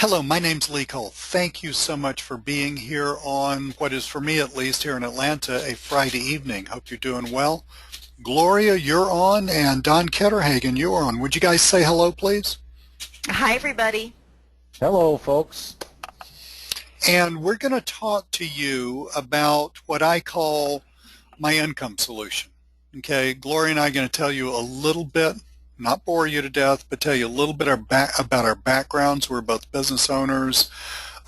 Hello, my name's Lee Cole. Thank you so much for being here on what is, for me at least, here in Atlanta, a Friday evening. Hope you're doing well. Gloria, you're on, and Don Ketterhagen, you're on. Would you guys say hello, please? Hi, everybody. Hello, folks. And we're going to talk to you about what I call my income solution. Okay, Gloria and I are going to tell you a little bit, not bore you to death, but tell you a little bit about our backgrounds. We're both business owners,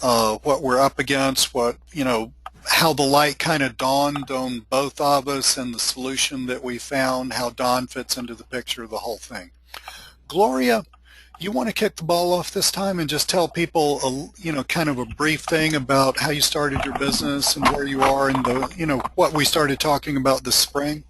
what we're up against, how the light kind of dawned on both of us and the solution that we found, how Don fits into the picture of the whole thing. Gloria, you want to kick the ball off this time and just tell people, kind of a brief thing about how you started your business and where you are and what we started talking about this spring?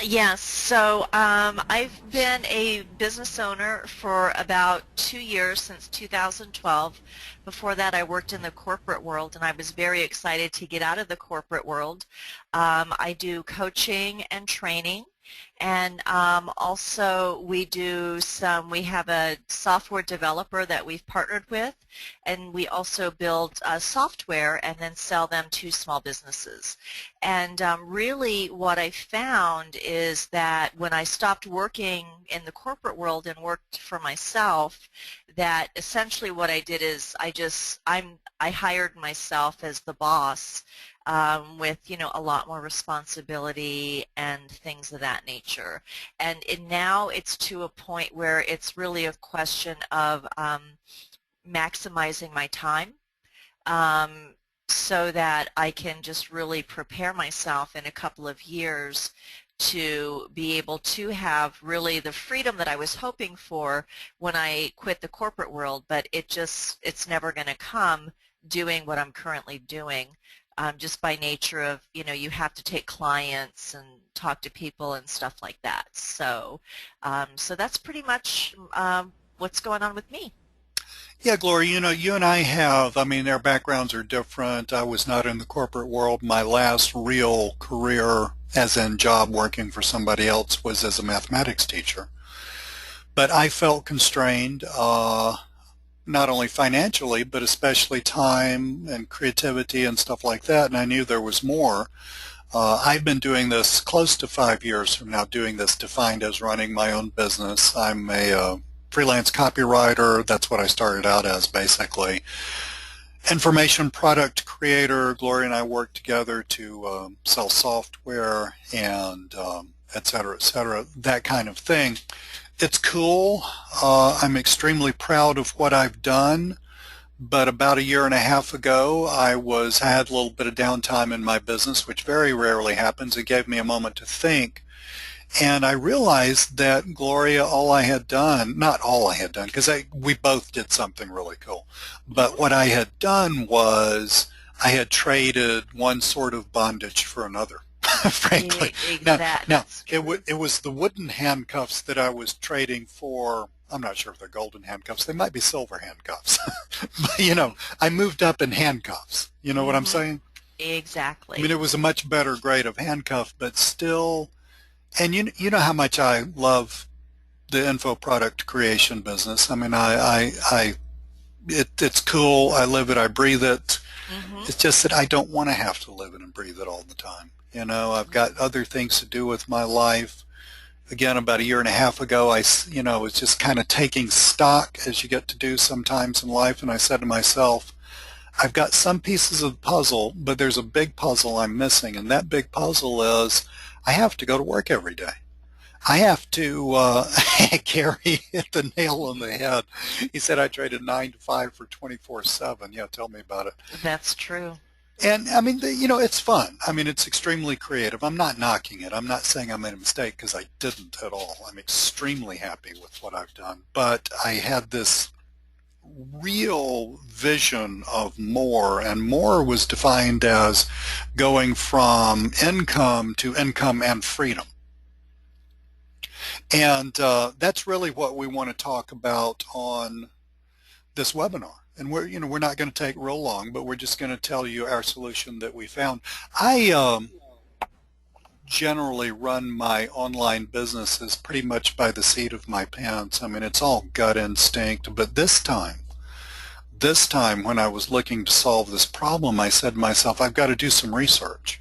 Yes, so I've been a business owner for about 2 years, since 2012. Before that, I worked in the corporate world, and I was very excited to get out of the corporate world. I do coaching and training, and also we have a software developer that we've partnered with, and we also build software and then sell them to small businesses. And really what I found is that when I stopped working in the corporate world and worked for myself, that essentially what I did is I hired myself as the boss, with a lot more responsibility and things of that nature. And now it's to a point where it's really a question of maximizing my time, so that I can just really prepare myself in a couple of years to be able to have really the freedom that I was hoping for when I quit the corporate world, but it's never going to come doing what I'm currently doing, just by nature of, you have to take clients and talk to people and stuff like that. So that's pretty much what's going on with me. Yeah, Gloria, you and I our backgrounds are different. I was not in the corporate world. My last real career, as in job working for somebody else, was as a mathematics teacher. But I felt constrained, not only financially, but especially time and creativity and stuff like that, and I knew there was more. I've been doing this close to 5 years from now, doing this defined as running my own business. I'm a freelance copywriter. That's what I started out as, basically. Information product creator. Gloria and I work together to sell software and et cetera, that kind of thing. It's cool. I'm extremely proud of what I've done. But about a year and a half ago, I had a little bit of downtime in my business, which very rarely happens. It gave me a moment to think. And I realized that, Gloria, all I had done, not all I had done, because we both did something really cool, but what I had done was I had traded one sort of bondage for another, frankly. Now That's true. it was the wooden handcuffs that I was trading for. I'm not sure if they're golden handcuffs. They might be silver handcuffs. But, I moved up in handcuffs. You know what I'm Hmm. saying? I mean, Exactly. it was a much better grade of handcuff, but still. And you know how much I love the info product creation business. I mean, it's cool. I live it. I breathe it. Hmm. It's just that I don't want to have to live it and breathe it all the time. I've got other things to do with my life. Again, about a year and a half ago, was just kind of taking stock, as you get to do sometimes in life, and I said to myself, I've got some pieces of the puzzle, but there's a big puzzle I'm missing, and that big puzzle is I have to go to work every day. I have to Gary hit the nail on the head. He said I traded 9 to 5 for 24/7. Yeah, tell me about it. That's true. And I mean, it's fun. I mean, it's extremely creative. I'm not knocking it. I'm not saying I made a mistake, because I didn't at all. I'm extremely happy with what I've done. But I had this real vision of more, and more was defined as going from income to income and freedom. And that's really what we want to talk about on this webinar. And we're not going to take real long, but we're just going to tell you our solution that we found. I generally run my online businesses pretty much by the seat of my pants. I mean, it's all gut instinct, but this time This time when I was looking to solve this problem, I said to myself, I've got to do some research.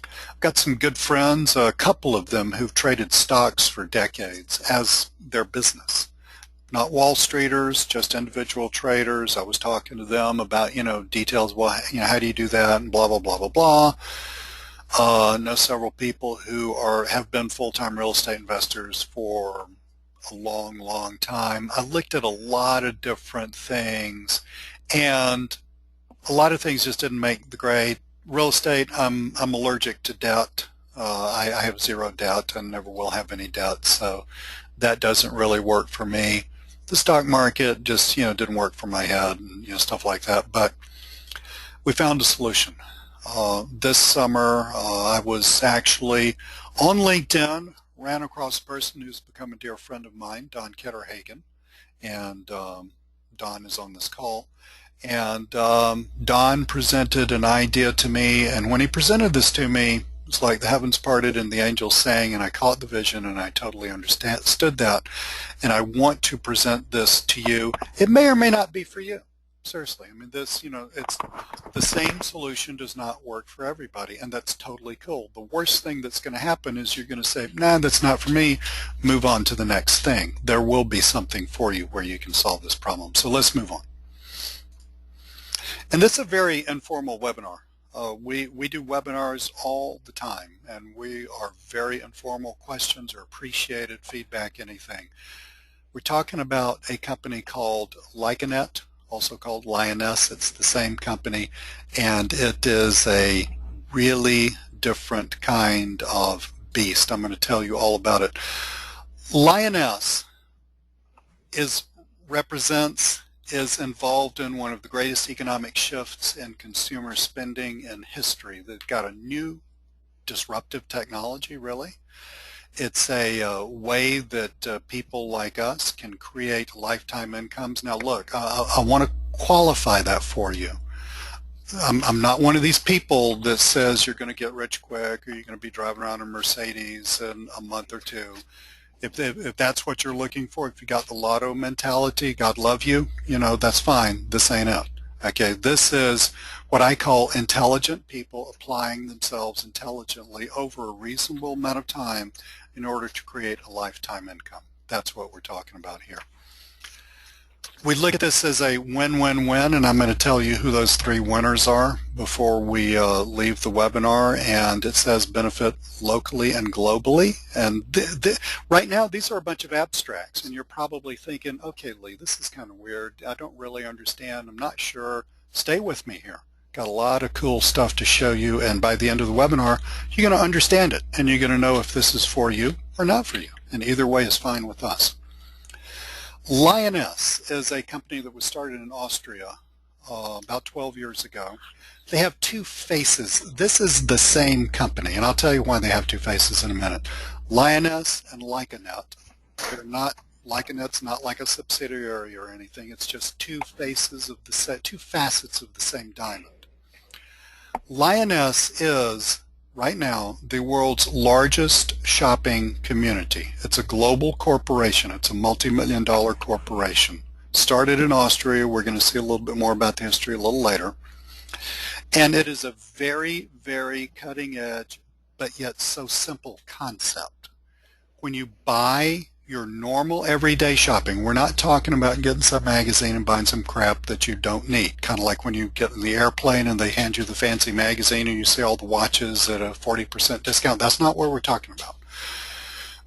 I've got some good friends, a couple of them who've traded stocks for decades as their business. Not Wall Streeters, just individual traders. I was talking to them about, details, well, how do you do that and blah, blah, blah, blah, blah. Know several people who have been full-time real estate investors for a long, long time. I looked at a lot of different things, and a lot of things just didn't make the grade. Real estate, I'm allergic to debt. I have zero debt and never will have any debt, so that doesn't really work for me. The stock market just, didn't work for my head and, stuff like that. But we found a solution. This summer, I was actually on LinkedIn, ran across a person who's become a dear friend of mine, Don Ketterhagen, and Don is on this call. And Don presented an idea to me, and when he presented this to me, it's like the heavens parted and the angels sang, and I caught the vision and I totally understood that. And I want to present this to you. It may or may not be for you. Seriously. I mean, this, it's the same solution does not work for everybody, and that's totally cool. The worst thing that's going to happen is you're going to say, nah, that's not for me. Move on to the next thing. There will be something for you where you can solve this problem. So let's move on. And this is a very informal webinar. We do webinars all the time, and we are very informal. Questions are appreciated, feedback, anything. We're talking about a company called Lycanet, also called Lioness. It's the same company, and it is a really different kind of beast. I'm going to tell you all about it. Lioness is involved in one of the greatest economic shifts in consumer spending in history. They've got a new disruptive technology, really. It's a way that people like us can create lifetime incomes. Now look, I want to qualify that for you. I'm not one of these people that says you're going to get rich quick or you're going to be driving around a Mercedes in a month or two. If that's what you're looking for, if you got the lotto mentality, God love you, that's fine. This ain't it. Okay, this is what I call intelligent people applying themselves intelligently over a reasonable amount of time in order to create a lifetime income. That's what we're talking about here. We look at this as a win-win-win, and I'm going to tell you who those three winners are before we leave the webinar. And it says benefit locally and globally. And right now, these are a bunch of abstracts, and you're probably thinking, okay, Lee, this is kind of weird. I don't really understand. I'm not sure. Stay with me here. Got a lot of cool stuff to show you, and by the end of the webinar, you're going to understand it, and you're going to know if this is for you or not for you. And either way is fine with us. Lioness is a company that was started in Austria about 12 years ago. They have two faces. This is the same company, and I'll tell you why they have two faces in a minute. Lioness and Lycanet. They're not, Lycanet's not like a subsidiary or anything. It's just two faces of the two facets of the same diamond. Lioness is right now the world's largest shopping community. It's a global corporation. It's a multi-million-dollar corporation. Started in Austria. We're going to see a little bit more about the history a little later. And it is a very, very cutting edge, but yet so simple concept. When you buy your normal everyday shopping, we're not talking about getting some magazine and buying some crap that you don't need. Kind of like when you get in the airplane and they hand you the fancy magazine and you see all the watches at a 40% discount. That's not what we're talking about.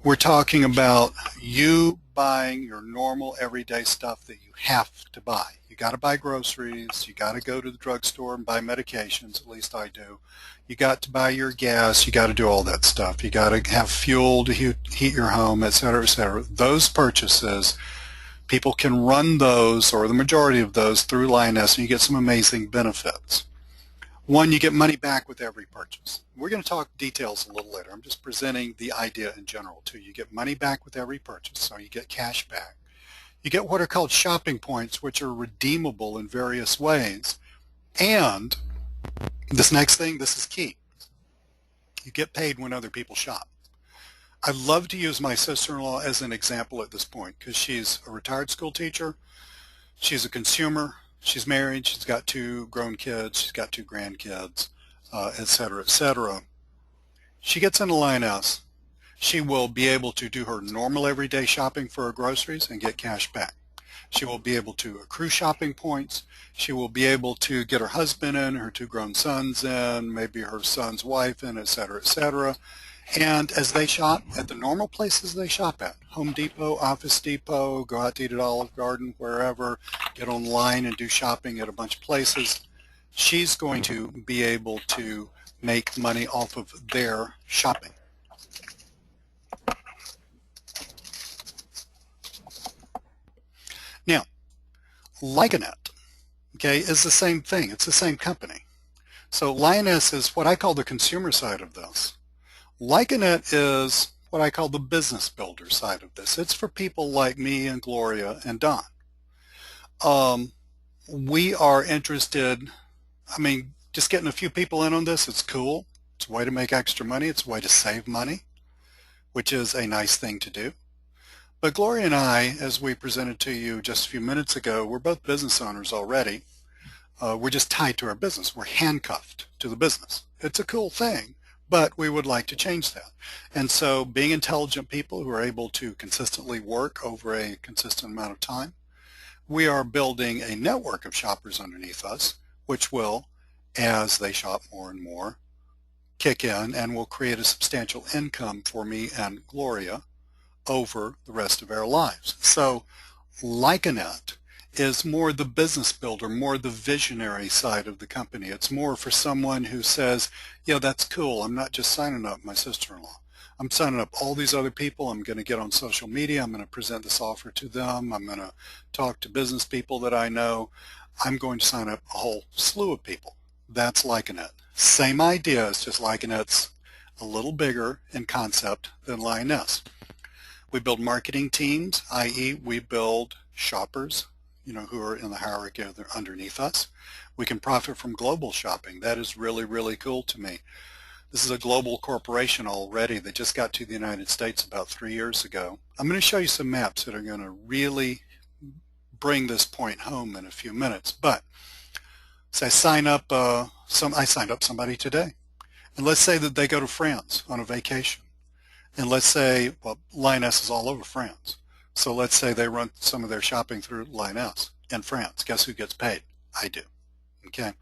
We're talking about you buying your normal everyday stuff that you have to buy. You got to buy groceries. You got to go to the drugstore and buy medications. At least I do. You got to buy your gas. You got to do all that stuff. You got to have fuel to heat your home, et cetera, et cetera. Those purchases, people can run those, or the majority of those, through Lioness, and you get some amazing benefits. One, you get money back with every purchase. We're going to talk details a little later. I'm just presenting the idea in general too. You get money back with every purchase, so you get cash back. You get what are called shopping points, which are redeemable in various ways. And this next thing, this is key. You get paid when other people shop. I love to use my sister-in-law as an example at this point because she's a retired school teacher. She's a consumer. She's married, she's got 2 grown kids, she's got 2 grandkids, etc., etc. She gets into Lioness. She will be able to do her normal everyday shopping for her groceries and get cash back. She will be able to accrue shopping points. She will be able to get her husband in, her 2 grown sons in, maybe her son's wife in, etc., etc. And as they shop at the normal places they shop at, Home Depot, Office Depot, go out to eat at Olive Garden, wherever, get online and do shopping at a bunch of places, she's going to be able to make money off of their shopping. Now, Lycanet, okay, is the same thing. It's the same company. So Lioness is what I call the consumer side of this. Lycanet is what I call the business builder side of this. It's for people like me and Gloria and Don. We are interested, just getting a few people in on this, it's cool. It's a way to make extra money. It's a way to save money, which is a nice thing to do. But Gloria and I, as we presented to you just a few minutes ago, we're both business owners already. We're just tied to our business. We're handcuffed to the business. It's a cool thing, but we would like to change that. And so being intelligent people who are able to consistently work over a consistent amount of time, we are building a network of shoppers underneath us, which will, as they shop more and more, kick in and will create a substantial income for me and Gloria over the rest of our lives. So Lycanet is more the business builder, more the visionary side of the company. It's more for someone who says, yeah, that's cool. I'm not just signing up my sister-in-law. I'm signing up all these other people. I'm going to get on social media. I'm going to present this offer to them. I'm going to talk to business people that I know. I'm going to sign up a whole slew of people. That's Lycanet. Same idea, it's just Lycanet's a little bigger in concept than Lioness. We build marketing teams, i.e. we build shoppers, who are in the hierarchy underneath us. We can profit from global shopping. That is really, really cool to me. This is a global corporation already that just got to the United States about 3 years ago. I'm going to show you some maps that are going to really bring this point home in a few minutes. But so I signed up somebody today, and let's say that they go to France on a vacation. And let's say, well, Lioness is all over France. So let's say they run some of their shopping through Lioness in France. Guess who gets paid? I do. Okay.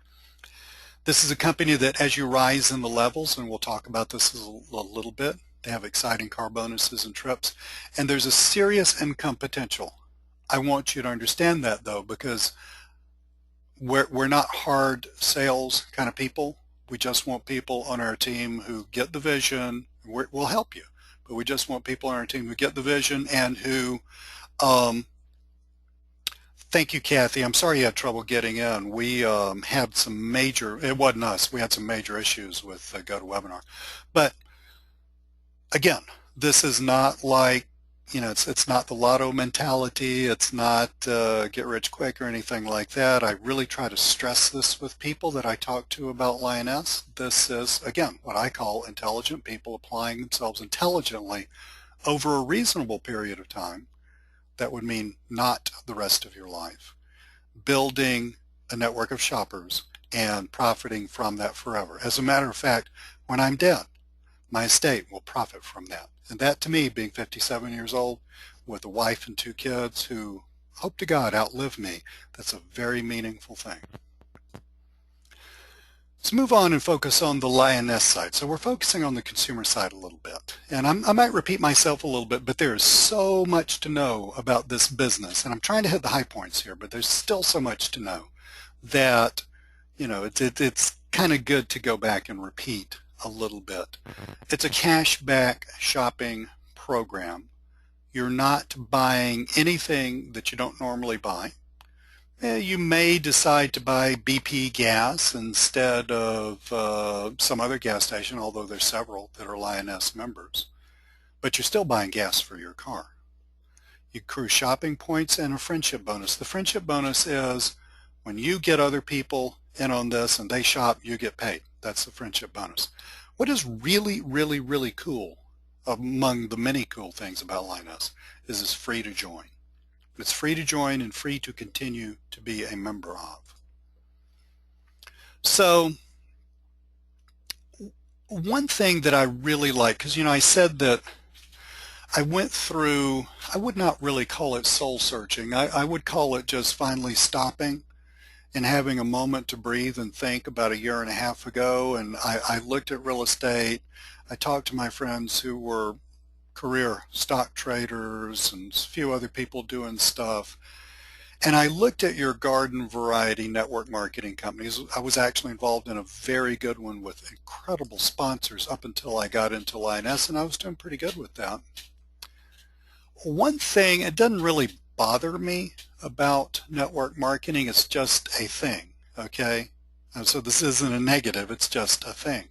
This is a company that as you rise in the levels, and we'll talk about this a little bit, they have exciting car bonuses and trips, and there's a serious income potential. I want you to understand that though, because we're not hard sales kind of people. We just want people on our team who get the vision. We'll help you. But we just want people on our team who get the vision and who, thank you, Kathy. I'm sorry you had trouble getting in. We had some major, it wasn't us, we had some major issues with GoToWebinar. But again, this is not like, it's not the lotto mentality. It's not get rich quick or anything like that. I really try to stress this with people that I talk to about Lioness. This is, again, what I call intelligent people applying themselves intelligently over a reasonable period of time. That would mean not the rest of your life. Building a network of shoppers and profiting from that forever. As a matter of fact, when I'm dead, my estate will profit from that. And that to me, being 57 years old with a wife and 2 kids who hope to God outlive me, that's a very meaningful thing. Let's move on and focus on the Lioness side. So we're focusing on the consumer side a little bit. And I might repeat myself a little bit, but there is so much to know about this business. And I'm trying to hit the high points here, but there's still so much to know that, it's kind of good to go back and repeat a little bit. It's a cashback shopping program. You're not buying anything that you don't normally buy. You may decide to buy BP gas instead of some other gas station, although there's several that are Lioness members. But you're still buying gas for your car. You accrue shopping points and a friendship bonus. The friendship bonus is when you get other people in on this and they shop, you get paid. That's the friendship bonus. What is really, really, really cool among the many cool things about Lioness is it's free to join. It's free to join and free to continue to be a member of. So one thing that I really like, because I said that I went through, I would not really call it soul searching. I would call it just finally stopping and having a moment to breathe and think about a year and a half ago. And I looked at real estate. I talked to my friends who were career stock traders and a few other people doing stuff. And I looked at your garden variety network marketing companies. I was actually involved in a very good one with incredible sponsors up until I got into Lioness, and I was doing pretty good with that. One thing, it doesn't really bother me about network marketing. It's just a thing, okay? And so this isn't a negative, it's just a thing.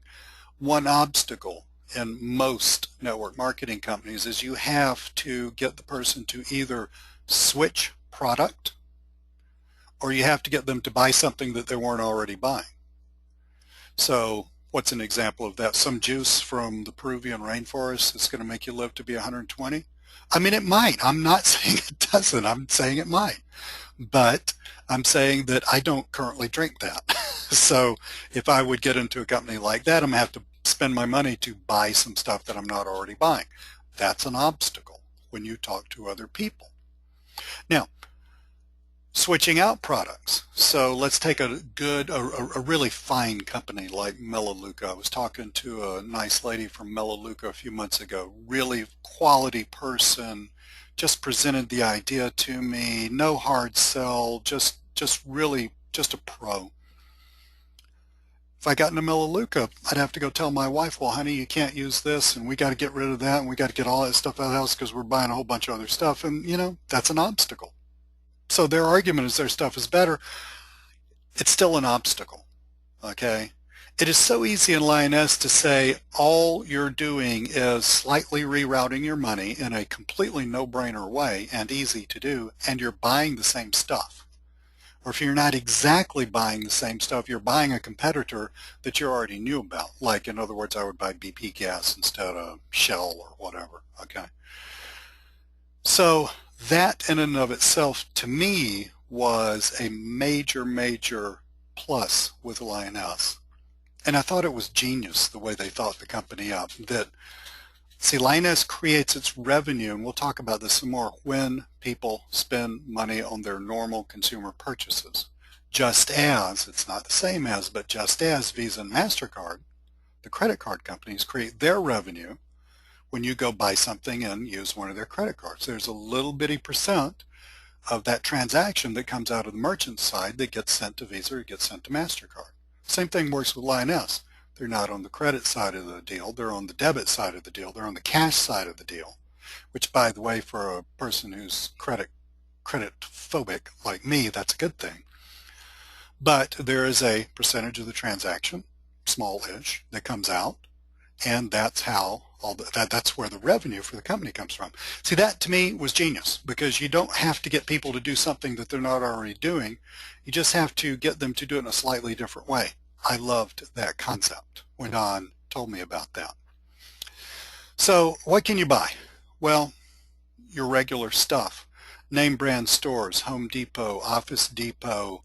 One obstacle in most network marketing companies is you have to get the person to either switch product or you have to get them to buy something that they weren't already buying. So what's an example of that? Some juice from the Peruvian rainforest that's going to make you live to be 120? I mean, it might. I'm not saying it doesn't. I'm saying it might. But I'm saying that I don't currently drink that. So if I would get into a company like that, I'm going to have to spend my money to buy some stuff that I'm not already buying. That's an obstacle when you talk to other people. Now, switching out products. So let's take a really fine company like Melaleuca. I was talking to a nice lady from Melaleuca a few months ago, really quality person, just presented the idea to me, no hard sell, just really just a pro. If I got into Melaleuca, I'd have to go tell my wife, well, honey, you can't use this, and we got to get rid of that, and we got to get all that stuff out of the house because we're buying a whole bunch of other stuff, and that's an obstacle. So their argument is their stuff is better. It's still an obstacle, okay? It is so easy in Lioness to say all you're doing is slightly rerouting your money in a completely no-brainer way and easy to do, and you're buying the same stuff. Or if you're not exactly buying the same stuff, you're buying a competitor that you already knew about. Like, in other words, I would buy BP gas instead of Shell or whatever, okay? So that in and of itself, to me, was a major plus with Lioness. And I thought it was genius the way they thought the company up. That, see, Lioness creates its revenue, and we'll talk about this some more, when people spend money on their normal consumer purchases. Just as, it's not the same as, but just as Visa and MasterCard, the credit card companies, create their revenue when you go buy something and use one of their credit cards. There's a little bitty percent of that transaction that comes out of the merchant side that gets sent to Visa or gets sent to MasterCard. Same thing works with Lioness. They're not on the credit side of the deal. They're on the debit side of the deal. They're on the cash side of the deal, which, by the way, for a person who's credit phobic like me, that's a good thing. But there is a percentage of the transaction, small-ish, that comes out, and that's how that's where the revenue for the company comes from. See, that to me was genius, because you don't have to get people to do something that they're not already doing. You just have to get them to do it in a slightly different way. I loved that concept when Don told me about that. So what can you buy? Well, your regular stuff. Name brand stores, Home Depot, Office Depot,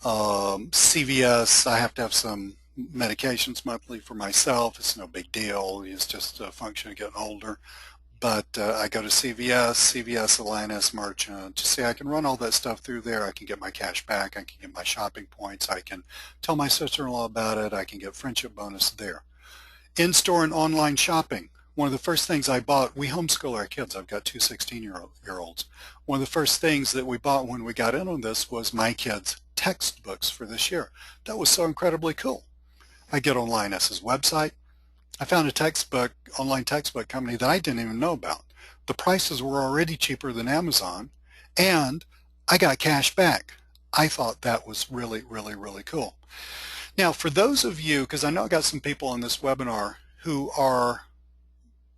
CVS. I have to have some medications monthly for myself. It's no big deal. It's just a function of getting older. But I go to CVS, a Lioness merchant. You see, I can run all that stuff through there. I can get my cash back. I can get my shopping points. I can tell my sister-in-law about it. I can get friendship bonus there. In-store and online shopping. One of the first things I bought, we homeschool our kids. I've got two 16-year-olds. One of the first things that we bought when we got in on this was my kids' textbooks for this year. That was so incredibly cool. I get on Lioness's website. I found a online textbook company that I didn't even know about. The prices were already cheaper than Amazon, and I got cash back. I thought that was really cool. Now, for those of you, because I know I got some people on this webinar who are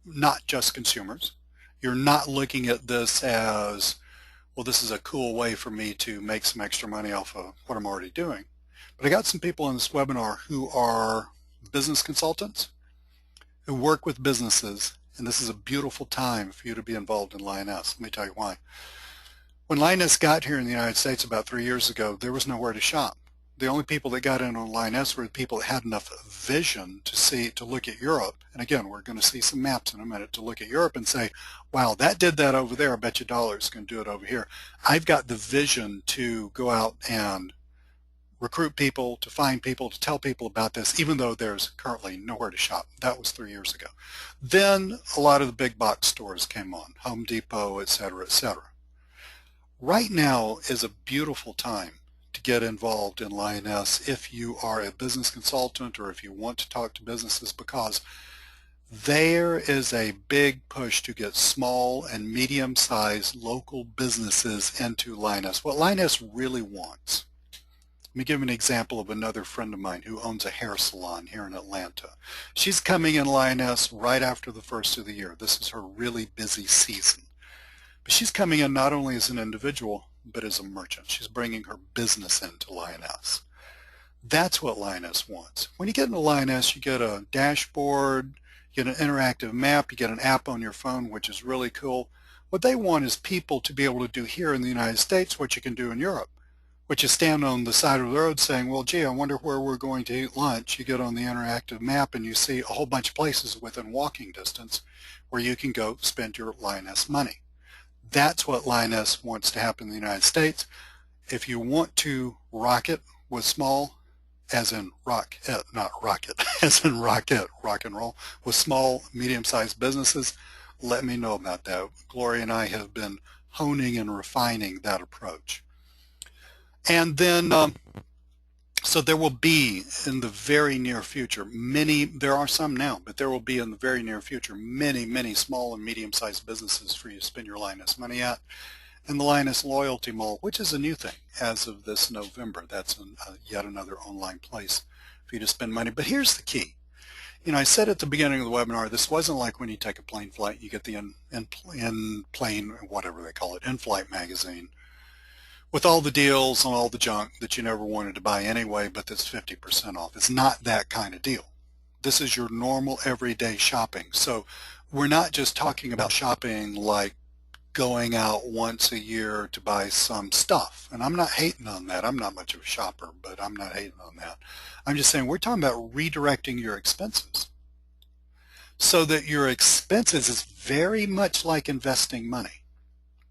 not just consumers, you're not looking at this as, well, this is a cool way for me to make some extra money off of what I'm already doing. But I got some people in this webinar who are business consultants, who work with businesses, and this is a beautiful time for you to be involved in Lioness. Let me tell you why. When Linus got here in the United States about 3 years ago, there was nowhere to shop. The only people that got in on Linus were the people that had enough vision to look at Europe. And again, we're going to see some maps in a minute to look at Europe and say, wow, that did that over there. I bet you dollars can do it over here. I've got the vision to go out and recruit people, to find people, to tell people about this, even though there's currently nowhere to shop. That was 3 years ago. Then a lot of the big box stores came on, Home Depot, et cetera, et cetera. Right now is a beautiful time to get involved in Lioness if you are a business consultant or if you want to talk to businesses, because there is a big push to get small and medium-sized local businesses into Lioness. What Lioness really wants. Let me give an example of another friend of mine who owns a hair salon here in Atlanta. She's coming in Lioness right after the first of the year. This is her really busy season. But she's coming in not only as an individual, but as a merchant. She's bringing her business into Lioness. That's what Lioness wants. When you get into Lioness, you get a dashboard, you get an interactive map, you get an app on your phone, which is really cool. What they want is people to be able to do here in the United States what you can do in Europe, which is stand on the side of the road saying, well, gee, I wonder where we're going to eat lunch. You get on the interactive map and you see a whole bunch of places within walking distance where you can go spend your Lioness money. That's what Lioness wants to happen in the United States. If you want to rock it with small, as in rock, not rocket, as in rocket, rock and roll, with small, medium-sized businesses, let me know about that. Gloria and I have been honing and refining that approach. And then, so there will be in the very near future, there are some now, but there will be in the very near future many small and medium-sized businesses for you to spend your Lioness money at. And the Lioness Loyalty Mall, which is a new thing as of this November. That's yet another online place for you to spend money. But here's the key. You know, I said at the beginning of the webinar, this wasn't like when you take a plane flight, you get the in-plane, whatever they call it, in-flight magazine, with all the deals and all the junk that you never wanted to buy anyway, but that's 50% off. It's not that kind of deal. This is your normal everyday shopping. So we're not just talking about shopping like going out once a year to buy some stuff. And I'm not hating on that. I'm not much of a shopper, but I'm not hating on that. I'm just saying we're talking about redirecting your expenses so that your expenses is very much like investing money.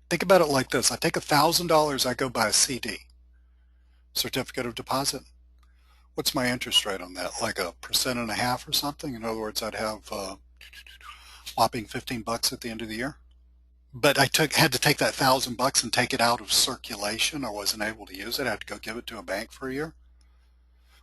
Think about it like this. I take $1,000, I go buy a CD, certificate of deposit. What's my interest rate on that? Like 1.5% or something? In other words, I'd have whopping $15 at the end of the year. But I had to take that $1,000 and take it out of circulation. I wasn't able to use it. I had to go give it to a bank for a year.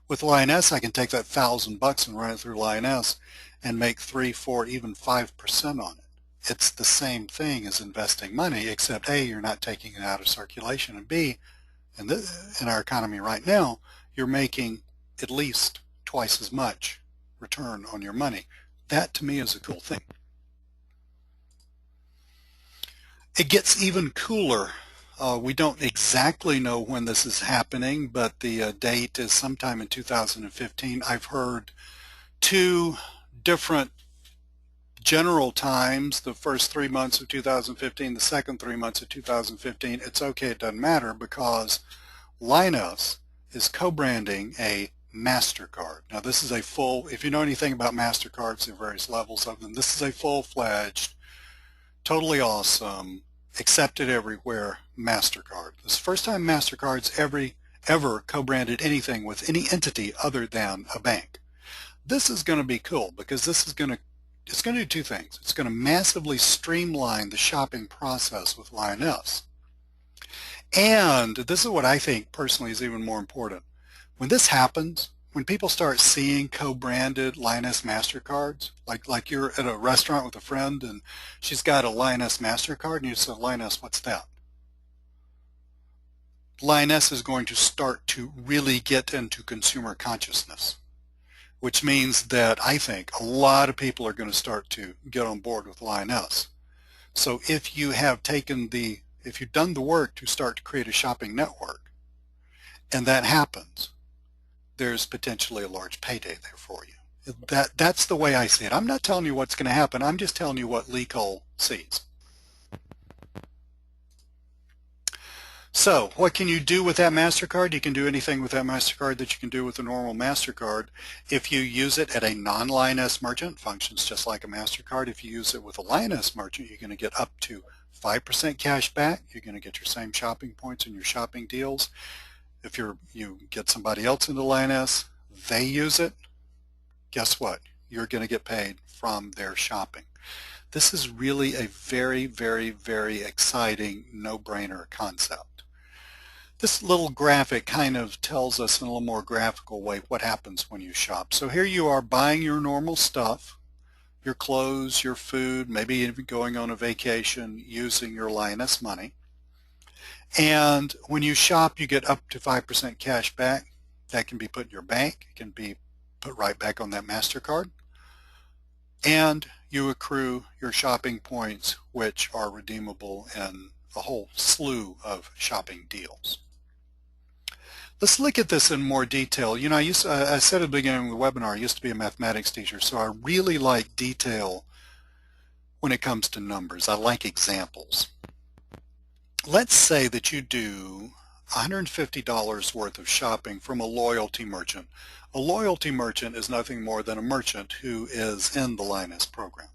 With Lioness, I can take that $1,000 and run it through Lioness and make 3, 4, even 5% on it. It's the same thing as investing money, except A, you're not taking it out of circulation, and B, in our economy right now, you're making at least twice as much return on your money. That to me is a cool thing. It gets even cooler. We don't exactly know when this is happening, but the date is sometime in 2015. I've heard 2 different general times, the first 3 months of 2015, the second 3 months of 2015. It's okay, it doesn't matter, because Lioness is co-branding a MasterCard. Now this is a full, if you know anything about MasterCards, there are various levels of them, this is a full-fledged, totally awesome, accepted everywhere MasterCard. This is the first time MasterCard's ever co-branded anything with any entity other than a bank. This is going to be cool because this is going to do 2 things. It's going to massively streamline the shopping process with Lioness. And this is what I think personally is even more important. When this happens, when people start seeing co-branded Lioness MasterCards, like you're at a restaurant with a friend and she's got a Lioness MasterCard and you say, Lioness, what's that? Lioness is going to start to really get into consumer consciousness, which means that I think a lot of people are going to start to get on board with Lioness. So if you have if you've done the work to start to create a shopping network, and that happens, there's potentially a large payday there for you. That's the way I see it. I'm not telling you what's going to happen. I'm just telling you what Lee Cole sees. So what can you do with that MasterCard? You can do anything with that MasterCard that you can do with a normal MasterCard. If you use it at a non-Lioness merchant, functions just like a MasterCard. If you use it with a Lioness merchant, you're going to get up to 5% cash back. You're going to get your same shopping points and your shopping deals. If you get somebody else into Lioness, they use it, guess what? You're going to get paid from their shopping. This is really a very, very, very exciting no-brainer concept. This little graphic kind of tells us in a little more graphical way what happens when you shop. So here you are buying your normal stuff, your clothes, your food, maybe even going on a vacation using your Lioness money. And when you shop, you get up to 5% cash back. That can be put in your bank. It can be put right back on that MasterCard. And you accrue your shopping points, which are redeemable in a whole slew of shopping deals. Let's look at this in more detail. You know, I said at the beginning of the webinar, I used to be a mathematics teacher, so I really like detail when it comes to numbers. I like examples. Let's say that you do $150 worth of shopping from a loyalty merchant. A loyalty merchant is nothing more than a merchant who is in the Lioness program.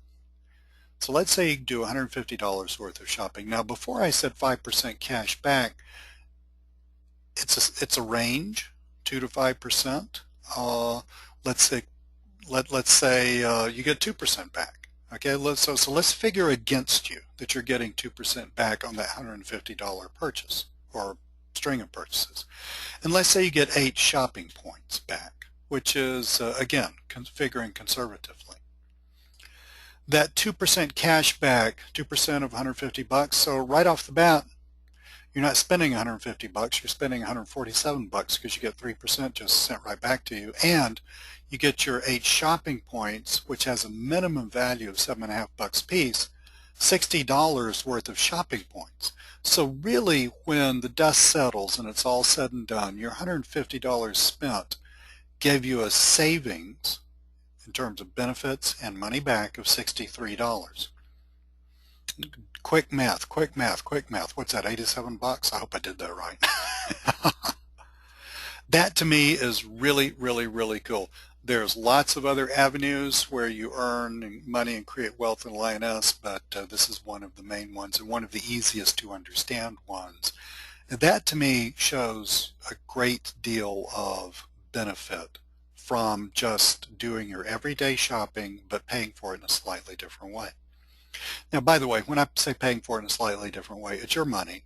So let's say you do $150 worth of shopping. Now, before I said 5% cash back, it's a range, 2 to 5%. Let's say you get 2% back. Okay, so let's figure against you that you're getting 2% back on that $150 purchase or string of purchases. And let's say you get 8 shopping points back, which is, again, figuring conservatively. That 2% cash back, 2% of 150 bucks, so right off the bat, you're not spending 150 bucks, you're spending 147 bucks because you get 3% just sent right back to you, and you get your 8 shopping points, which has a minimum value of 7.5 bucks a piece, $60 worth of shopping points. So really, when the dust settles and it's all said and done, your $150 spent gave you a savings in terms of benefits and money back of $63. Quick math. What's that, 87 bucks? I hope I did that right. That to me is really, really, really cool. There's lots of other avenues where you earn money and create wealth in Lioness, but this is one of the main ones and one of the easiest to understand ones. And that to me shows a great deal of benefit from just doing your everyday shopping but paying for it in a slightly different way. Now, by the way, when I say paying for it in a slightly different way, it's your money.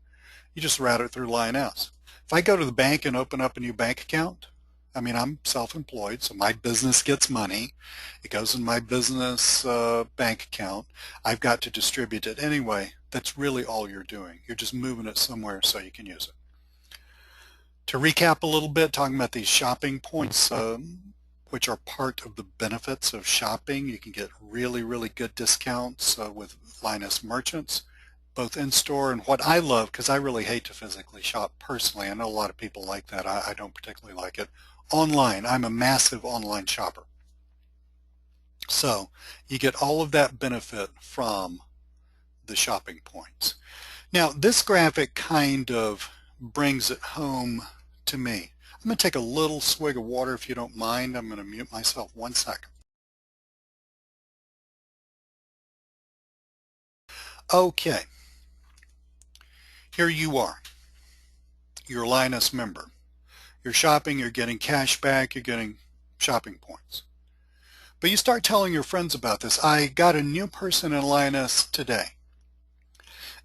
You just route it through Lioness. If I go to the bank and open up a new bank account, I mean, I'm self-employed, so my business gets money. It goes in my business bank account. I've got to distribute it anyway. That's really all you're doing. You're just moving it somewhere so you can use it. To recap a little bit, talking about these shopping points, which are part of the benefits of shopping. You can get really, really good discounts with Lioness merchants, both in-store and what I love, because I really hate to physically shop personally. I know a lot of people like that. I don't particularly like it. Online, I'm a massive online shopper. So you get all of that benefit from the shopping points. Now, this graphic kind of brings it home to me. I'm going to take a little swig of water if you don't mind. I'm going to mute myself 1 second. Okay. Here you are. You're a Lioness member. You're shopping, you're getting cash back, you're getting shopping points. But you start telling your friends about this. I got a new person in Lioness today.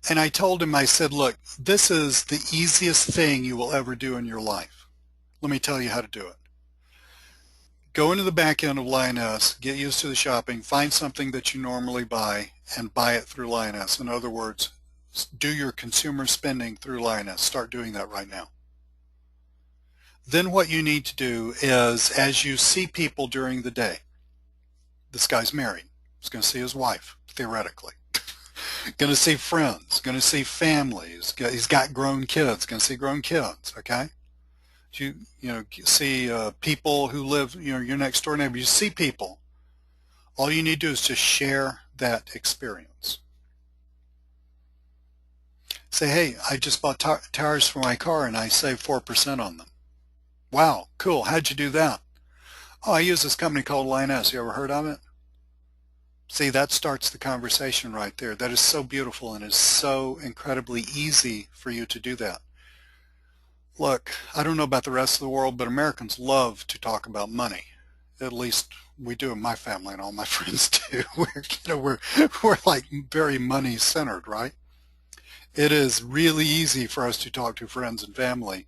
And I told him, I said, look, this is the easiest thing you will ever do in your life. Let me tell you how to do it. Go into the back end of Lioness, get used to the shopping, find something that you normally buy, and buy it through Lioness. In other words, do your consumer spending through Lioness. Start doing that right now. Then what you need to do is, as you see people during the day, this guy's married, he's going to see his wife, theoretically. Going to see friends, going to see families, he's got grown kids, going to see grown kids, okay? You see people who live, your next door neighbor, you see people. All you need to do is just share that experience. Say, hey, I just bought tires for my car and I saved 4% on them. Wow, cool. How'd you do that? Oh, I use this company called Linus. You ever heard of it? See, that starts the conversation right there. That is so beautiful and is so incredibly easy for you to do that. Look, I don't know about the rest of the world, but Americans love to talk about money. At least we do in my family and all my friends do. We're like very money centered, right? It is really easy for us to talk to friends and family,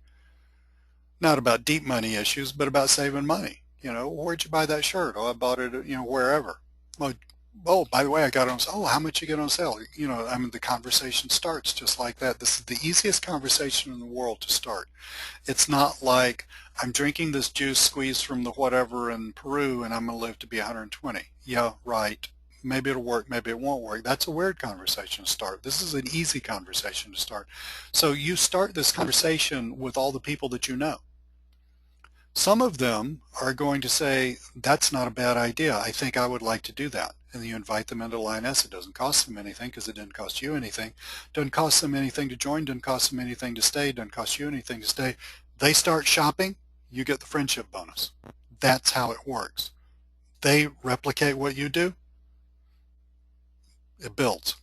not about deep money issues, but about saving money. Where'd you buy that shirt? Oh, I bought it, wherever. Well, oh, by the way, I got it on sale. Oh, how much you get on sale? I mean, the conversation starts just like that. This is the easiest conversation in the world to start. It's not like I'm drinking this juice squeezed from the whatever in Peru and I'm going to live to be 120. Yeah, right. Maybe it'll work, maybe it won't work. That's a weird conversation to start. This is an easy conversation to start. So you start this conversation with all the people that you know. Some of them are going to say, that's not a bad idea. I think I would like to do that. And you invite them into Linus. It doesn't cost them anything because it didn't cost you anything. Doesn't cost them anything to join. Doesn't cost them anything to stay. Doesn't cost you anything to stay. They start shopping. You get the friendship bonus. That's how it works. They replicate what you do. It builds.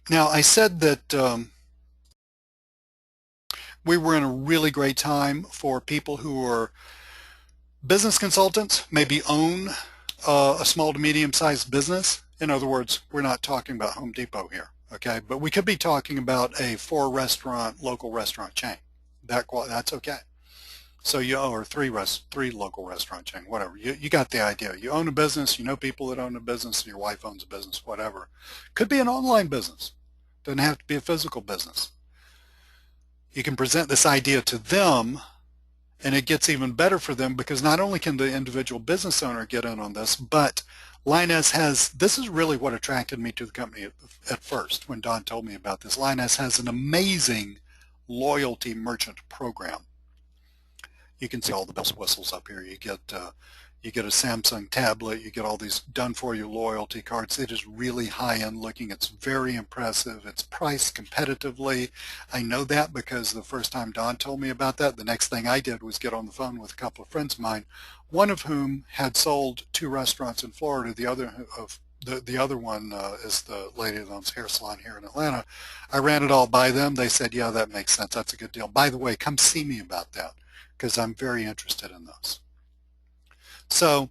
Now, I said that we were in a really great time for people who are business consultants, maybe own a small to medium-sized business. In other words, we're not talking about Home Depot here, okay? But we could be talking about a 4-restaurant local restaurant chain. That's okay. So or three local restaurant chain, whatever. You got the idea. You own a business. You know people that own a business. Your wife owns a business, whatever. Could be an online business. Doesn't have to be a physical business. You can present this idea to them, and it gets even better for them because not only can the individual business owner get in on this, but Linus this is really what attracted me to the company at first when Don told me about this. Linus has an amazing loyalty merchant program. You can see all the bells and whistles up here. You get a Samsung tablet, you get all these done for you loyalty cards. It is really high end looking. It's very impressive. It's priced competitively. I know that because the first time Don told me about that, the next thing I did was get on the phone with a couple of friends of mine, one of whom had sold 2 restaurants in Florida. The other one is the lady that owns a hair salon here in Atlanta. I ran it all by them. They said, yeah, that makes sense. That's a good deal. By the way, come see me about that because I'm very interested in those. So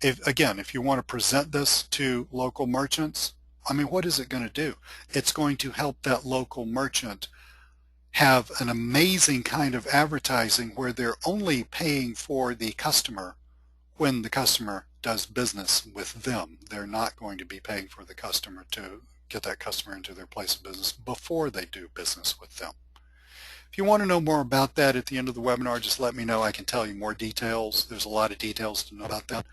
if you want to present this to local merchants, I mean, what is it going to do? It's going to help that local merchant have an amazing kind of advertising where they're only paying for the customer when the customer does business with them. They're not going to be paying for the customer to get that customer into their place of business before they do business with them. If you want to know more about that at the end of the webinar, just let me know. I can tell you more details. There's a lot of details to know about that,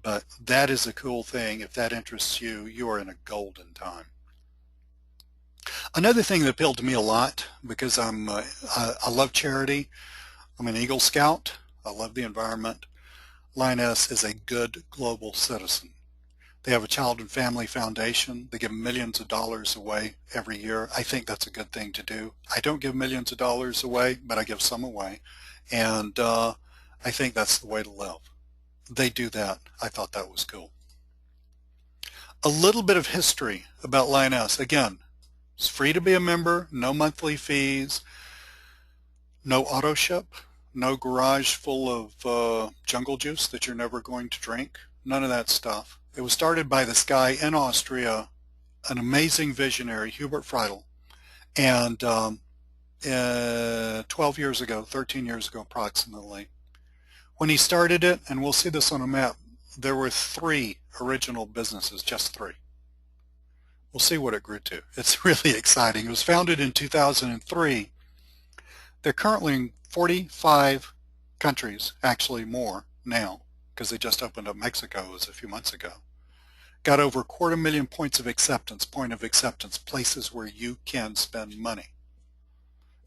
but that is a cool thing. If that interests you, you are in a golden time. Another thing that appealed to me a lot, because I love charity. I'm an Eagle Scout. I love the environment. Linus is a good global citizen. They have a child and family foundation. They give millions of dollars away every year. I think that's a good thing to do. I don't give millions of dollars away, but I give some away. And I think that's the way to live. They do that. I thought that was cool. A little bit of history about Linus. Again, it's free to be a member, no monthly fees, no auto ship, no garage full of jungle juice that you're never going to drink. None of that stuff. It was started by this guy in Austria, an amazing visionary, Hubert Friedel, and 12 years ago, 13 years ago approximately. When he started it, and we'll see this on a map, there were 3 original businesses, just 3. We'll see what it grew to. It's really exciting. It was founded in 2003. They're currently in 45 countries, actually more now, because they just opened up Mexico a few months ago. Got over 250,000 points of acceptance, places where you can spend money.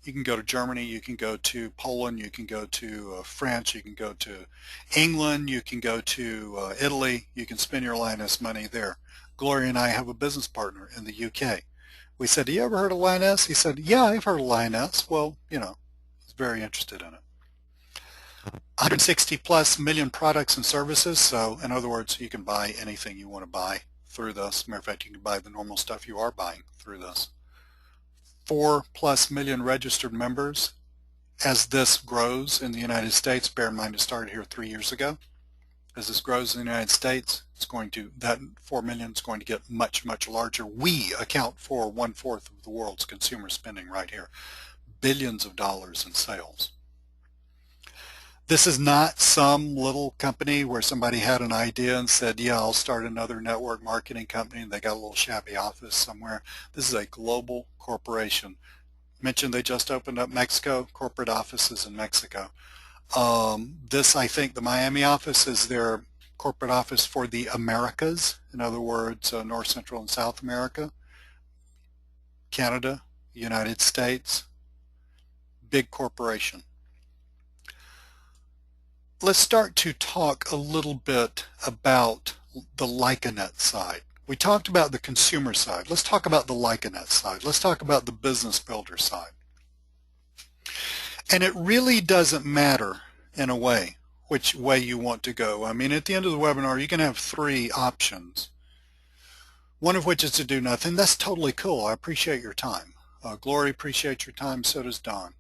You can go to Germany, you can go to Poland, you can go to France, you can go to England, you can go to Italy, you can spend your Linus money there. Gloria and I have a business partner in the UK. We said, "You ever heard of Lioness?" He said, "Yeah, I've heard of Lioness." Well, he's very interested in it. 160 plus million products and services. So in other words, you can buy anything you want to buy through this. Matter of fact, you can buy the normal stuff you are buying through this. 4+ million registered members. As this grows in the United States, bear in mind it started here 3 years ago. As this grows in the United States, that 4 million is going to get much, much larger. We account for 1/4 of the world's consumer spending right here. Billions of dollars in sales. This is not some little company where somebody had an idea and said, yeah, I'll start another network marketing company, and they got a little shabby office somewhere. This is a global corporation. Mentioned they just opened up Mexico, corporate offices in Mexico. This, I think, the Miami office is their corporate office for the Americas. In other words, North, Central, and South America. Canada, United States, big corporation. Let's start to talk a little bit about the Lycanet side. We talked about the consumer side. Let's talk about the Lycanet side. Let's talk about the business builder side. And it really doesn't matter, in a way, which way you want to go. I mean, at the end of the webinar, you can have 3 options, one of which is to do nothing. That's totally cool. I appreciate your time. Glory appreciates your time. So does Don.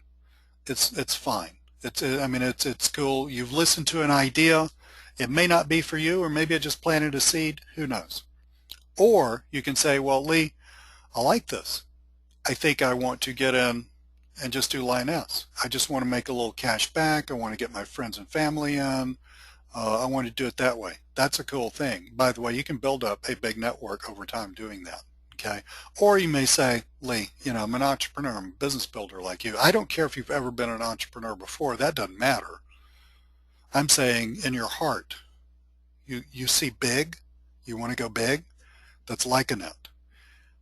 It's fine. It's cool. You've listened to an idea. It may not be for you, or maybe it just planted a seed. Who knows? Or you can say, well, Lee, I like this. I think I want to get in and just do Lioness. I just want to make a little cash back. I want to get my friends and family in. I want to do it that way. That's a cool thing. By the way, you can build up a big network over time doing that. Okay. Or you may say, Lee, I'm an entrepreneur, I'm a business builder like you. I don't care if you've ever been an entrepreneur before. That doesn't matter. I'm saying in your heart, you see big, you want to go big. That's Lycanet.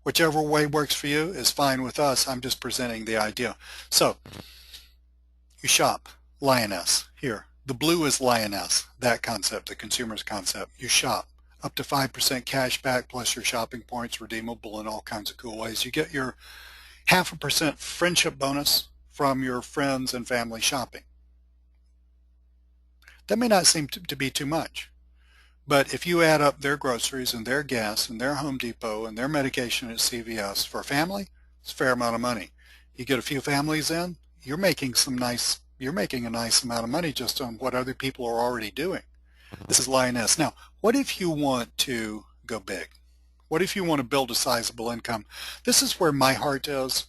Whichever way works for you is fine with us. I'm just presenting the idea. So you shop Lioness here. The blue is Lioness, that concept, the consumer's concept. You shop up to 5% cash back plus your shopping points redeemable in all kinds of cool ways. You get your 0.5% friendship bonus from your friends and family shopping. That may not seem to be too much. But if you add up their groceries and their gas and their Home Depot and their medication at CVS for a family, it's a fair amount of money. You get a few families in, you're making a nice amount of money just on what other people are already doing. This is Lioness. Now, what if you want to go big? What if you want to build a sizable income? This is where my heart is.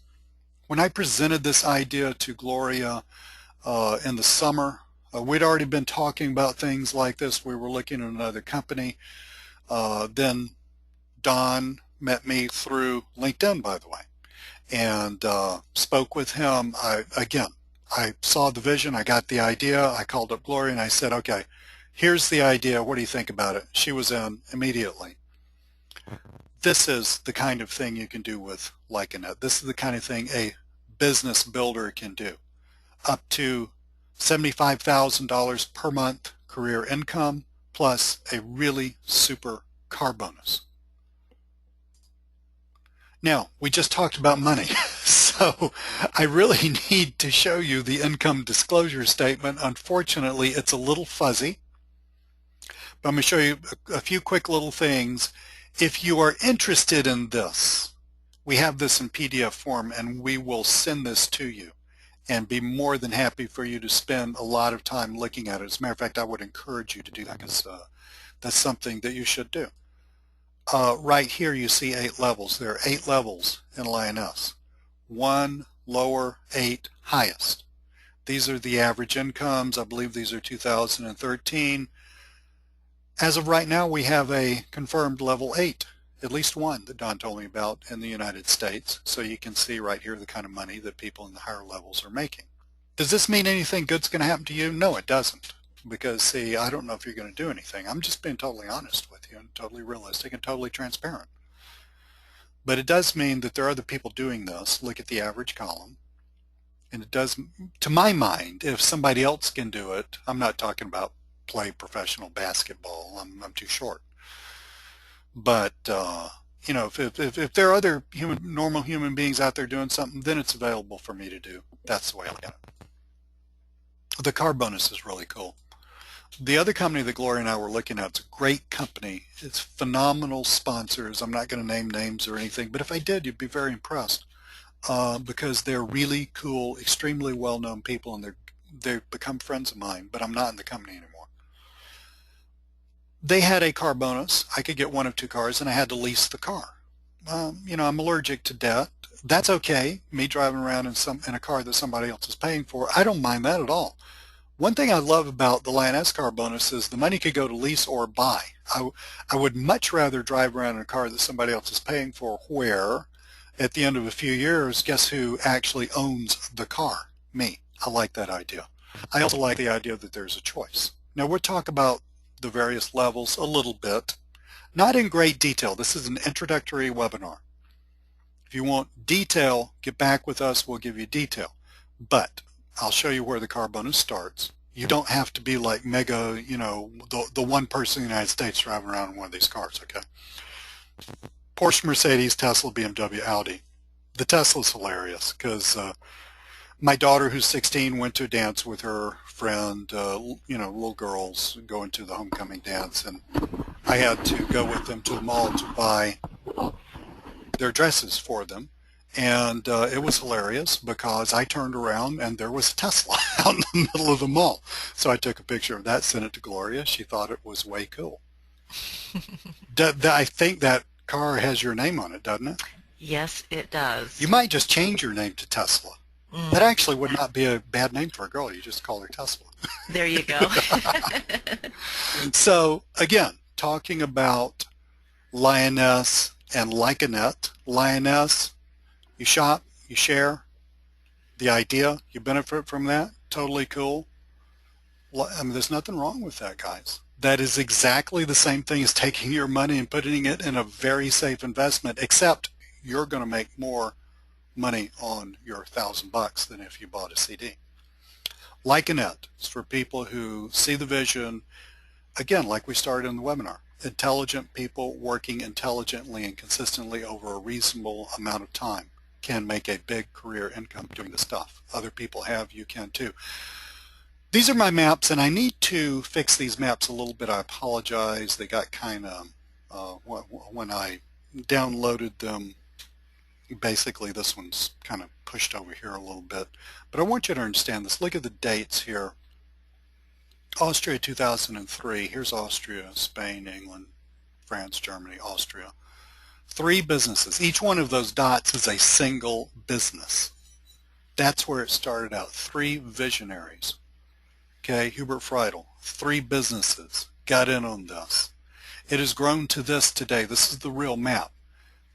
When I presented this idea to Gloria in the summer, we'd already been talking about things like this. We were looking at another company. Then Don met me through LinkedIn, by the way, and spoke with him. I saw the vision. I got the idea. I called up Gloria and I said, okay, here's the idea. What do you think about it? She was in immediately. This is the kind of thing you can do with Lycanet. This is the kind of thing a business builder can do. Up to $75,000 per month career income plus a really super car bonus. Now, we just talked about money, so I really need to show you the income disclosure statement. Unfortunately, it's a little fuzzy, but I'm going to show you a few quick little things. If you are interested in this, we have this in PDF form, and we will send this to you and be more than happy for you to spend a lot of time looking at it. As a matter of fact, I would encourage you to do that because that's something that you should do. Right here you see 8 levels. There are 8 levels in Lioness. 1 lower, 8 highest. These are the average incomes. I believe these are 2013. As of right now, we have a confirmed level 8, at least one that Don told me about in the United States. So you can see right here the kind of money that people in the higher levels are making. Does this mean anything good's going to happen to you? No, it doesn't. Because, see, I don't know if you're going to do anything. I'm just being totally honest with you and totally realistic and totally transparent. But it does mean that there are other people doing this. Look at the average column. And it does, to my mind, if somebody else can do it, I'm not talking about play professional basketball. I'm too short. But if there are other normal human beings out there doing something, then it's available for me to do. That's the way I look at it. The car bonus is really cool. The other company that Gloria and I were looking at, it's a great company. It's phenomenal sponsors. I'm not going to name names or anything, but if I did, you'd be very impressed because they're really cool, extremely well-known people, and they've become friends of mine, but I'm not in the company anymore. They had a car bonus. I could get one of two cars, and I had to lease the car. I'm allergic to debt. That's okay. Me driving around in a car that somebody else is paying for, I don't mind that at all. One thing I love about the Lioness car bonus is the money could go to lease or buy. I would much rather drive around in a car that somebody else is paying for, where at the end of a few years, guess who actually owns the car? Me. I like that idea. I also like the idea that there's a choice. Now we'll talk about the various levels a little bit, not in great detail. This is an introductory webinar. If you want detail, get back with us. We'll give you detail. But I'll show you where the car bonus starts. You don't have to be like mega, the one person in the United States driving around in one of these cars, okay? Porsche, Mercedes, Tesla, BMW, Audi. The Tesla's hilarious because my daughter, who's 16, went to a dance with her friend, little girls going to the homecoming dance, and I had to go with them to the mall to buy their dresses for them. And it was hilarious because I turned around and there was a Tesla out in the middle of the mall. So I took a picture of that, sent it to Gloria. She thought it was way cool. I think that car has your name on it, doesn't it? Yes, it does. You might just change your name to Tesla. That actually would not be a bad name for a girl. You just call her Tesla. There you go. So again, talking about Lioness and Likenet. Lioness, you shop, you share the idea, you benefit from that. Totally cool. I mean, there's nothing wrong with that, guys. That is exactly the same thing as taking your money and putting it in a very safe investment, except you're going to make more money on your $1,000 than if you bought a CD. Likenet is for people who see the vision, again, like we started in the webinar. Intelligent people working intelligently and consistently over a reasonable amount of time can make a big career income doing this stuff. Other people have, you can too. These are my maps, and I need to fix these maps a little bit. I apologize. They got kind of, when I downloaded them, basically this one's kind of pushed over here a little bit. But I want you to understand this. Look at the dates here. Austria 2003. Here's Austria, Spain, England, France, Germany, Austria. 3 businesses. Each one of those dots is a single business. That's where it started out. 3 visionaries. Okay, Hubert Friedel. 3 businesses got in on this. It has grown to this today. This is the real map.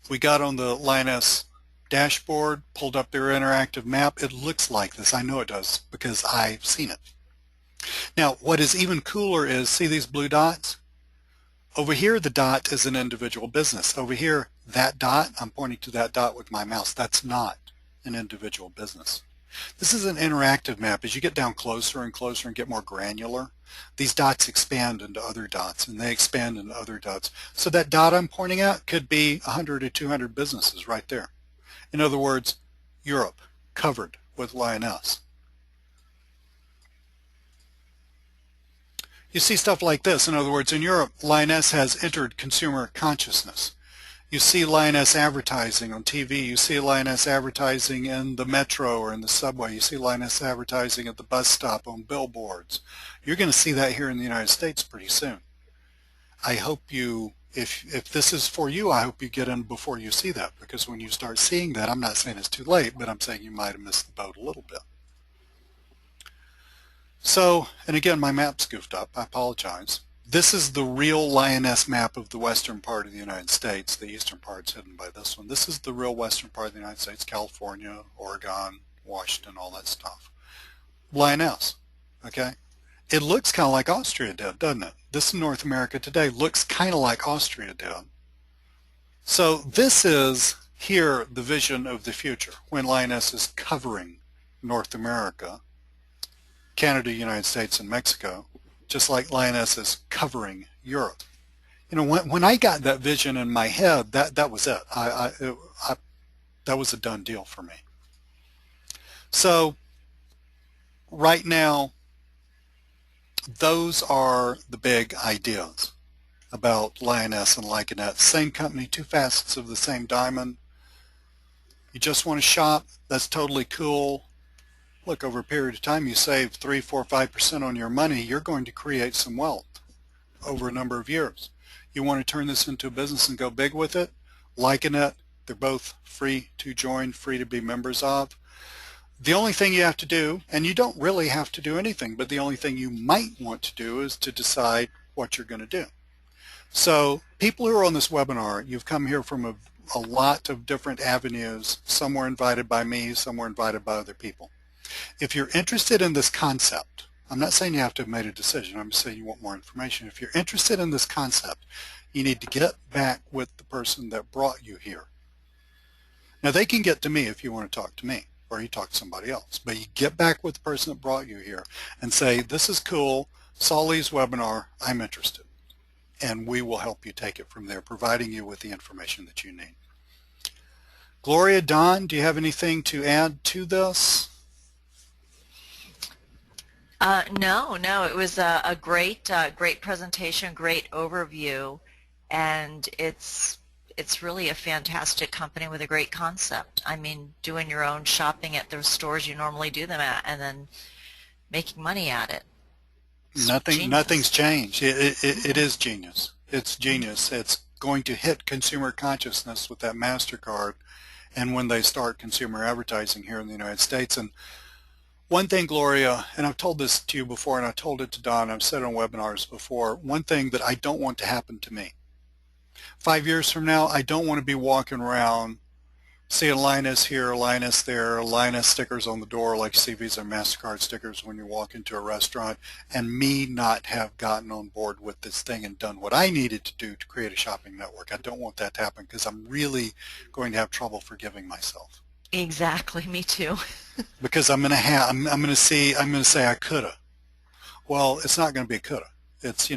If we got on the Lioness dashboard, pulled up their interactive map, it looks like this. I know it does because I've seen it. Now, what is even cooler is, see these blue dots? Over here, the dot is an individual business. Over here, that dot, I'm pointing to that dot with my mouse. That's not an individual business. This is an interactive map. As you get down closer and closer and get more granular, these dots expand into other dots, and they expand into other dots. So that dot I'm pointing at could be 100 or 200 businesses right there. In other words, Europe covered with Lioness. You see stuff like this. In other words, in Europe, Lioness has entered consumer consciousness. You see Lioness advertising on TV. You see Lioness advertising in the metro or in the subway. You see Lioness advertising at the bus stop on billboards. You're going to see that here in the United States pretty soon. I hope you, if this is for you, I hope you get in before you see that, because when you start seeing that, I'm not saying it's too late, but I'm saying you might have missed the boat a little bit. So, and again, my map's goofed up. I apologize. This is the real Lioness map of the western part of the United States. The eastern part's hidden by this one. This is the real western part of the United States, California, Oregon, Washington, all that stuff. Lioness, okay? It looks kind of like Austria did, doesn't it? This in North America today looks kind of like Austria did. So this is here the vision of the future when Lioness is covering North America, Canada, United States, and Mexico, just like Lioness is covering Europe. when I got that vision in my head, that was it. That was a done deal for me. So right now, those are the big ideas about Lioness and Lycanet. Same company, two facets of the same diamond. You just want to shop, that's totally cool. Look, over a period of time, you save 3, 4, 5% on your money, you're going to create some wealth over a number of years. You want to turn this into a business and go big with it? Lycanet, they're both free to join, free to be members of. The only thing you have to do, and you don't really have to do anything, but the only thing you might want to do is to decide what you're going to do. So people who are on this webinar, you've come here from a lot of different avenues. Some were invited by me, some were invited by other people. If you're interested in this concept, I'm not saying you have to have made a decision, I'm just saying you want more information. If you're interested in this concept, you need to get back with the person that brought you here. Now they can get to me if you want to talk to me, or you talk to somebody else, but you get back with the person that brought you here and say, this is cool, saw Lee's webinar, I'm interested. And we will help you take it from there, providing you with the information that you need. Gloria, Don, do you have anything to add to this? No, it was a great presentation, great overview, and it's really a fantastic company with a great concept. I mean, doing your own shopping at the stores you normally do them at, and then making money at it. Nothing's changed. It is genius. It's genius. It's going to hit consumer consciousness with that MasterCard, and when they start consumer advertising here in the United States. And one thing, Gloria, and I've told this to you before, and I told it to Don, I've said on webinars before, one thing that I don't want to happen to me. 5 years from now, I don't want to be walking around seeing Linus here, Linus there, Linus stickers on the door like you see Visa and MasterCard stickers when you walk into a restaurant, and me not have gotten on board with this thing and done what I needed to do to create a shopping network. I don't want that to happen because I'm really going to have trouble forgiving myself. Exactly, me too. Because I'm going to say I coulda. Well, it's not going to be a coulda. It's,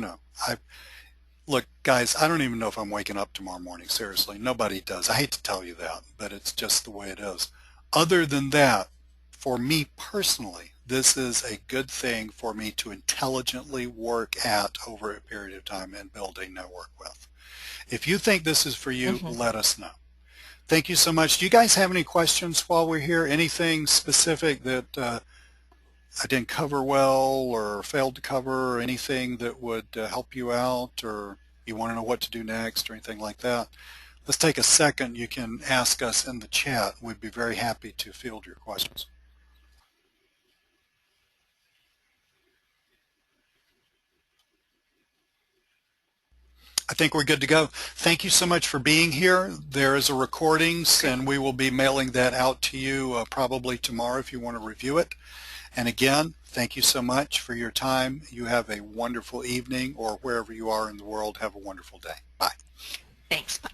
look, guys, I don't even know if I'm waking up tomorrow morning. Seriously, nobody does. I hate to tell you that, but it's just the way it is. Other than that, for me personally, this is a good thing for me to intelligently work at over a period of time and build a network with. If you think this is for you, let us know. Thank you so much. Do you guys have any questions while we're here? Anything specific that I didn't cover well or failed to cover, or anything that would help you out, or you want to know what to do next or anything like that? Let's take a second. You can ask us in the chat. We'd be very happy to field your questions. I think we're good to go. Thank you so much for being here. There is a recordings, and we will be mailing that out to you probably tomorrow if you want to review it. And again, thank you so much for your time. You have a wonderful evening, or wherever you are in the world, have a wonderful day. Bye. Thanks. Bye.